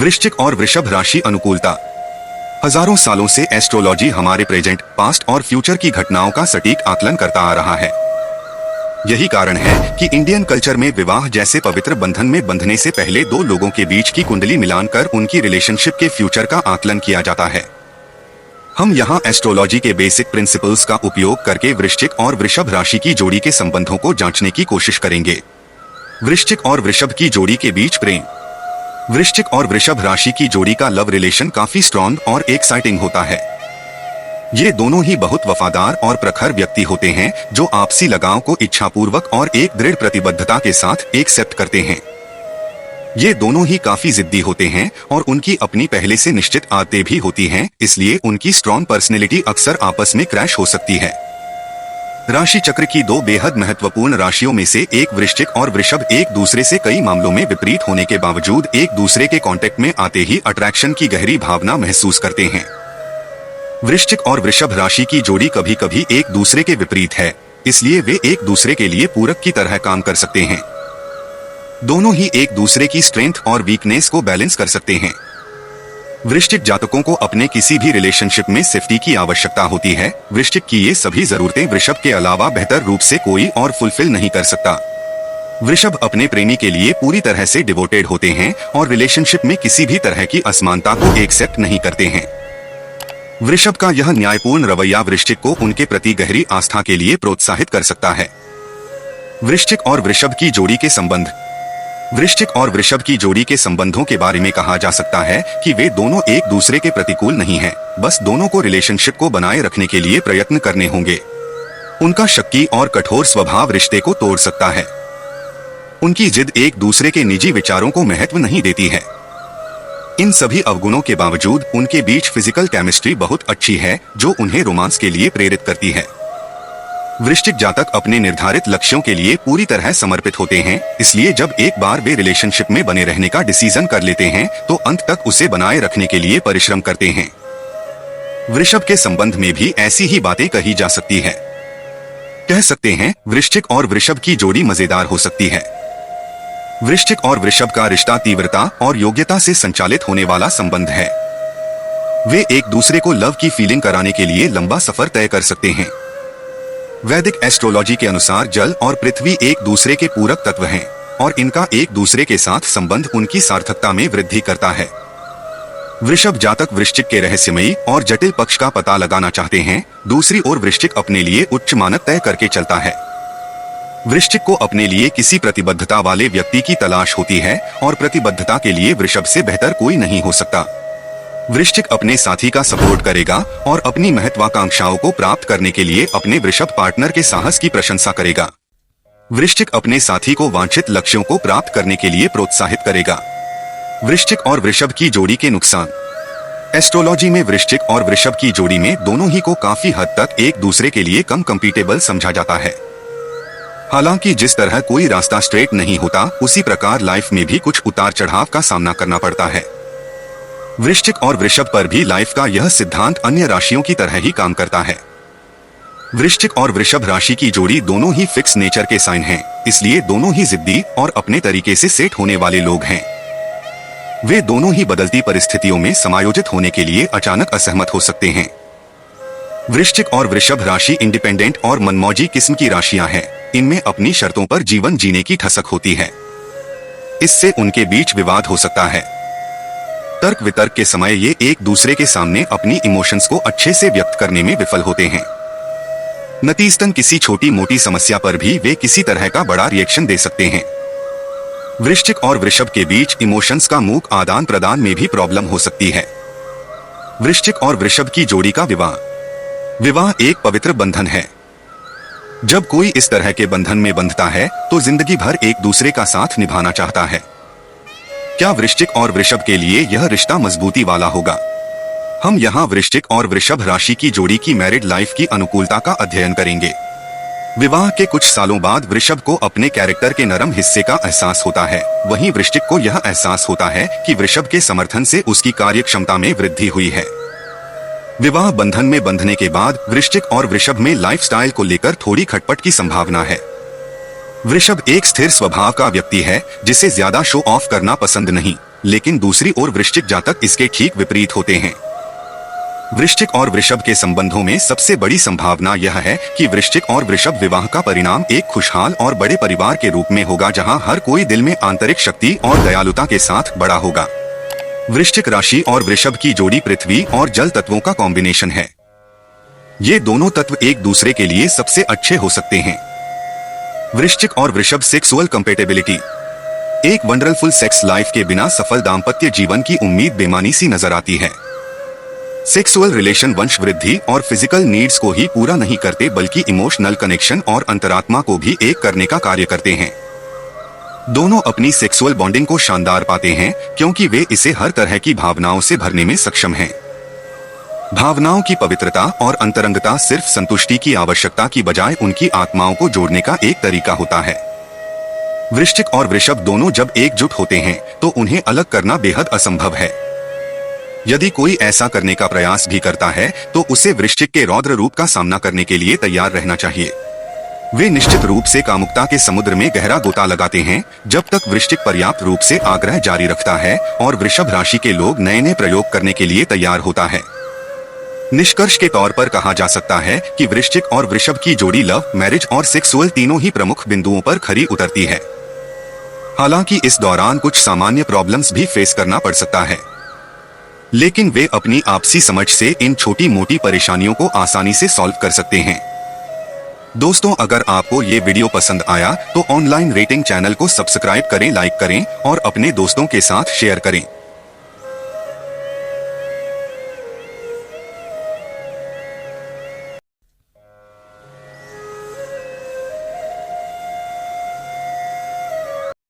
वृश्चिक और वृषभ राशि अनुकूलता। हजारों सालों से एस्ट्रोलॉजी हमारे प्रेजेंट, पास्ट और फ्यूचर की घटनाओं का सटीक आकलन करता आ रहा है। यही कारण है कि इंडियन कल्चर में विवाह जैसे पवित्र बंधन में बंधने से पहले दो लोगों के बीच की कुंडली मिलान कर उनकी रिलेशनशिप के फ्यूचर का आकलन किया जाता है। हम यहाँ एस्ट्रोलॉजी के बेसिक प्रिंसिपल्स का उपयोग करके वृश्चिक और वृषभ राशि की जोड़ी के संबंधों को जांचने की कोशिश करेंगे। वृश्चिक और वृषभ की जोड़ी के बीच प्रेम। वृश्चिक और वृषभ राशि की जोड़ी का लव रिलेशन काफी स्ट्रॉन्ग और एक्साइटिंग होता है। ये दोनों ही बहुत वफादार और प्रखर व्यक्ति होते हैं जो आपसी लगाव को इच्छापूर्वक और एक दृढ़ प्रतिबद्धता के साथ एक्सेप्ट करते हैं। ये दोनों ही काफी जिद्दी होते हैं और उनकी अपनी पहले से निश्चित आदतें भी होती हैं, इसलिए उनकी स्ट्रॉन्ग पर्सनैलिटी अक्सर आपस में क्रैश हो सकती है। राशि चक्र की दो बेहद महत्वपूर्ण राशियों में से एक वृश्चिक और वृषभ एक दूसरे से कई मामलों में विपरीत होने के बावजूद एक दूसरे के कांटेक्ट में आते ही अट्रैक्शन की गहरी भावना महसूस करते हैं। वृश्चिक और वृषभ राशि की जोड़ी कभी कभी एक दूसरे के विपरीत है, इसलिए वे एक दूसरे के लिए पूरक की तरह काम कर सकते हैं। दोनों ही एक दूसरे की स्ट्रेंथ और वीकनेस को बैलेंस कर सकते हैं। वृश्चिक जातकों को अपने किसी भी रिलेशनशिप में सेफ्टी की आवश्यकता होती है। वृश्चिक की ये सभी जरूरतें वृषभ के अलावा बेहतर रूप से कोई और फुलफिल नहीं कर सकता। वृषभ अपने प्रेमी के लिए पूरी तरह से डिवोटेड होते हैं और रिलेशनशिप में किसी भी तरह की असमानता को एक्सेप्ट नहीं करते हैं। वृषभ का यह न्यायपूर्ण रवैया वृश्चिक को उनके प्रति गहरी आस्था के लिए प्रोत्साहित कर सकता है। वृश्चिक और वृषभ की जोड़ी के संबंध। वृश्चिक और वृषभ की जोड़ी के संबंधों के बारे में कहा जा सकता है कि वे दोनों एक दूसरे के प्रतिकूल नहीं हैं, बस दोनों को रिलेशनशिप को बनाए रखने के लिए प्रयत्न करने होंगे। उनका शक्की और कठोर स्वभाव रिश्ते को तोड़ सकता है। उनकी जिद एक दूसरे के निजी विचारों को महत्व नहीं देती है। इन सभी अवगुणों के बावजूद उनके बीच फिजिकल केमिस्ट्री बहुत अच्छी है, जो उन्हें रोमांस के लिए प्रेरित करती है। वृश्चिक जातक अपने निर्धारित लक्ष्यों के लिए पूरी तरह समर्पित होते हैं, इसलिए जब एक बार वे रिलेशनशिप में बने रहने का डिसीजन कर लेते हैं तो अंत तक उसे बनाए रखने के लिए परिश्रम करते हैं। वृषभ के संबंध में भी ऐसी ही बातें कही जा सकती है। कह सकते हैं वृश्चिक और वृषभ की जोड़ी मजेदार हो सकती है। वृश्चिक और वृषभ का रिश्ता तीव्रता और योग्यता से संचालित होने वाला संबंध है। वे एक दूसरे को लव की फीलिंग कराने के लिए लंबा सफर तय कर सकते हैं। वैदिक एस्ट्रोलॉजी के अनुसार जल और पृथ्वी एक दूसरे के पूरक तत्व हैं और इनका एक दूसरे के साथ संबंध उनकी सार्थकता में वृद्धि करता है। वृषभ जातक वृश्चिक के रहस्यमयी और जटिल पक्ष का पता लगाना चाहते हैं, दूसरी ओर वृश्चिक अपने लिए उच्च मानक तय करके चलता है। वृश्चिक को अपने लिए किसी प्रतिबद्धता वाले व्यक्ति की तलाश होती है और प्रतिबद्धता के लिए वृषभ से बेहतर कोई नहीं हो सकता। वृश्चिक अपने साथी का सपोर्ट करेगा और अपनी महत्वाकांक्षाओं को प्राप्त करने के लिए अपने वृषभ पार्टनर के साहस की प्रशंसा करेगा। वृश्चिक अपने साथी को वांछित लक्ष्यों को प्राप्त करने के लिए प्रोत्साहित करेगा। वृश्चिक और वृषभ की जोड़ी के नुकसान। एस्ट्रोलॉजी में वृश्चिक और वृषभ की जोड़ी में दोनों ही को काफी हद तक एक दूसरे के लिए कम कंपैटिबल समझा जाता है। हालांकि जिस तरह कोई रास्ता स्ट्रेट नहीं होता, उसी प्रकार लाइफ में भी कुछ उतार चढ़ाव का सामना करना पड़ता है। वृश्चिक और वृषभ पर भी लाइफ का यह सिद्धांत अन्य राशियों की तरह ही काम करता है। वृश्चिक और वृषभ राशि की जोड़ी दोनों ही फिक्स नेचर के साइन हैं, इसलिए दोनों ही जिद्दी और अपने तरीके से सेट होने वाले लोग हैं। वे दोनों ही बदलती परिस्थितियों में समायोजित होने के लिए अचानक असहमत हो सकते हैं। वृश्चिक और वृषभ राशि इंडिपेंडेंट और मनमौजी किस्म की राशियां हैं। इनमें अपनी शर्तों पर जीवन जीने की ठसक होती है। इससे उनके बीच विवाद हो सकता है। तर्क वितर्क के समय ये एक दूसरे के सामने अपनी इमोशंस को अच्छे से व्यक्त करने में विफल होते हैं। नतीजतन किसी छोटी मोटी समस्या पर भी वे किसी तरह का बड़ा रिएक्शन दे सकते हैं। वृश्चिक और वृषभ के बीच इमोशंस का मूक आदान प्रदान में भी प्रॉब्लम हो सकती है। वृश्चिक और वृषभ की जोड़ी का विवाह। विवाह एक पवित्र बंधन है। जब कोई इस तरह के बंधन में बंधता है तो जिंदगी भर एक दूसरे का साथ निभाना चाहता है। क्या वृश्चिक और वृषभ के लिए यह रिश्ता मजबूती वाला होगा? हम यहाँ वृश्चिक और वृषभ राशि की जोड़ी की मैरिड लाइफ की अनुकूलता का अध्ययन करेंगे। विवाह के कुछ सालों बाद वृषभ को अपने कैरेक्टर के नरम हिस्से का एहसास होता है, वहीं वृश्चिक को यह एहसास होता है कि वृषभ के समर्थन से उसकी कार्य क्षमता में वृद्धि हुई है। विवाह बंधन में बंधने के बाद वृश्चिक और वृषभ में लाइफस्टाइल को लेकर थोड़ी खटपट की संभावना है। वृषभ एक स्थिर स्वभाव का व्यक्ति है जिसे ज्यादा शो ऑफ करना पसंद नहीं। लेकिन दूसरी ओर वृश्चिक जातक इसके ठीक विपरीत होते हैं। वृश्चिक और वृषभ के संबंधों में सबसे बड़ी संभावना यह है कि वृश्चिक और वृषभ विवाह का परिणाम एक खुशहाल और बड़े परिवार के रूप में होगा, जहां हर कोई दिल में आंतरिक शक्ति और दयालुता के साथ बड़ा होगा। वृश्चिक राशि और वृषभ की जोड़ी पृथ्वी और जल तत्वों का कॉम्बिनेशन है। ये दोनों तत्व एक दूसरे के लिए सबसे अच्छे हो सकते हैं। वृश्चिक और वृषभ सेक्सुअल कंपेटेबिलिटी। एक वंडरफुल सेक्स लाइफ के बिना सफल दाम्पत्य जीवन की उम्मीद बेमानी सी नजर आती है। सेक्सुअल रिलेशन वंश वृद्धि और फिजिकल नीड्स को ही पूरा नहीं करते, बल्कि इमोशनल कनेक्शन और अंतरात्मा को भी एक करने का कार्य करते हैं। दोनों अपनी सेक्सुअल बॉन्डिंग को शानदार पाते हैं, क्योंकि वे इसे हर तरह की भावनाओं से भरने में सक्षम हैं। भावनाओं की पवित्रता और अंतरंगता सिर्फ संतुष्टि की आवश्यकता की बजाय उनकी आत्माओं को जोड़ने का एक तरीका होता है। वृश्चिक और वृषभ दोनों जब एकजुट होते हैं तो उन्हें अलग करना बेहद असंभव है। यदि कोई ऐसा करने का प्रयास भी करता है तो उसे वृश्चिक के रौद्र रूप का सामना करने के लिए तैयार रहना चाहिए। वे निश्चित रूप से कामुकता के समुद्र में गहरा गोता लगाते हैं, जब तक वृश्चिक पर्याप्त रूप से आग्रह जारी रखता है और वृषभ राशि के लोग नए नए प्रयोग करने के लिए तैयार होता है। निष्कर्ष के तौर पर कहा जा सकता है कि वृश्चिक और वृषभ की जोड़ी लव, मैरिज और सेक्सुअल तीनों ही प्रमुख बिंदुओं पर खरी उतरती है। हालांकि इस दौरान कुछ सामान्य प्रॉब्लम्स भी फेस करना पड़ सकता है, लेकिन वे अपनी आपसी समझ से इन छोटी मोटी परेशानियों को आसानी से सॉल्व कर सकते हैं। दोस्तों, अगर आपको ये वीडियो पसंद आया तो ऑनलाइन रेटिंग चैनल को सब्सक्राइब करें, लाइक करें और अपने दोस्तों के साथ शेयर करें।